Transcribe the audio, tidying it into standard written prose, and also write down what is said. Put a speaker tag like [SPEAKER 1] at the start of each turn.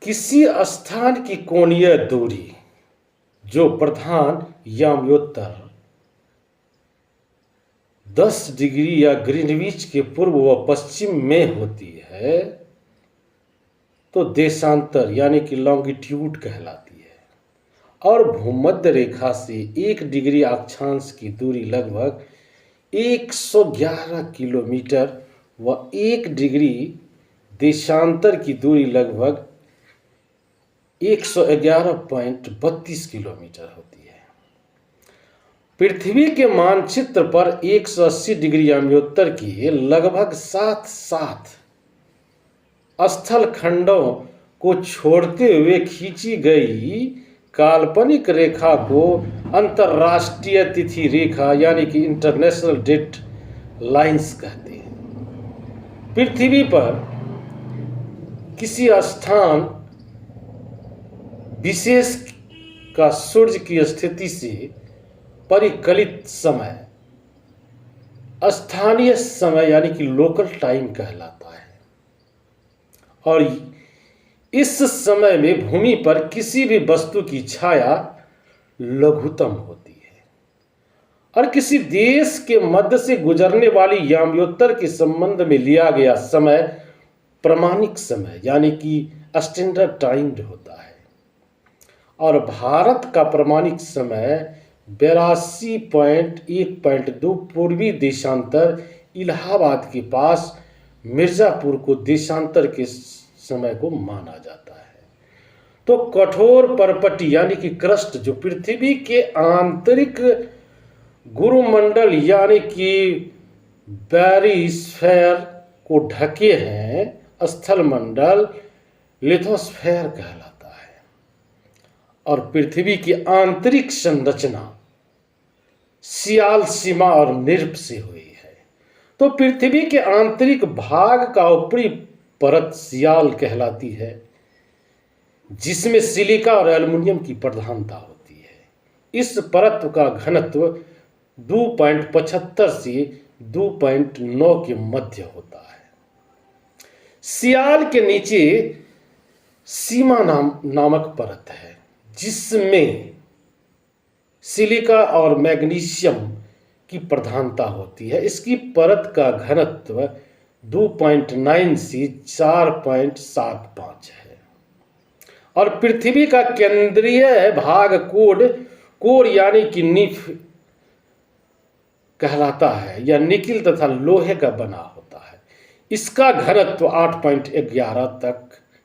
[SPEAKER 1] किसी स्थान की कोणीय दूरी जो प्रधान याम्योत्तर 10 डिग्री या ग्रीनविच के पूर्व व पश्चिम में होती है तो देशांतर यानी कि लॉन्गिट्यूड कहलाती है। और भूमध्य रेखा से 1 डिग्री अक्षांश की दूरी लगभग 111 किलोमीटर व 1 डिग्री देशांतर की दूरी लगभग 111.32 किलोमीटर होती है। पृथ्वी के मानचित्र पर 180 डिग्री याम्योत्तर के लगभग 7 स्थल खंडों को छोड़ते हुए खींची गई काल्पनिक रेखा को अंतरराष्ट्रीय तिथि रेखा यानी कि इंटरनेशनल डेट लाइंस कहते हैं। पृथ्वी पर किसी स्थान विशेष का सूर्य की स्थिति से परिकलित समय स्थानीय समय यानी कि लोकल टाइम कहलाता है। और इस समय में भूमि पर किसी भी वस्तु की छाया लघुतम होती है। और किसी देश के मध्य से गुजरने वाली याम्योत्तर के संबंध में लिया गया समय प्रमाणिक समय यानी कि स्टैंडर्ड टाइम्ड होता है। और भारत का प्रमाणिक समय 82.1.2 पूर्वी देशांतर इलाहाबाद के पास मिर्जापुर को देशांतर के समय को माना जाता है। तो कठोर परपटी यानी कि क्रस्ट जो पृथ्वी के आंतरिक गुरुमंडल यानी कि बैरिस्फेयर को ढके हैं स्थल मंडल लिथोस्फेयर कहलाता है। और पृथ्वी की आंतरिक संरचना सियाल सीमा और निर्प से हुई है। तो पृथ्वी के आंतरिक भाग का ऊपरी परत सियाल कहलाती है जिसमें सिलिका और एल्युमिनियम की प्रधानता होती है। इस परत का घनत्व 2.75 से 2.9 के मध्य होता है। सियाल के नीचे सीमा नामक परत है जिसमें सिलिका और मैग्नीशियम की प्रधानता होती है। इसकी परत का घनत्व 2.9 से 4.75 है। और पृथ्वी का केंद्रीय भाग कोर यानी कि निफ कहलाता है। यह निकिल तथा लोहे का बना होता है। इसका घनत्व 8.11 तक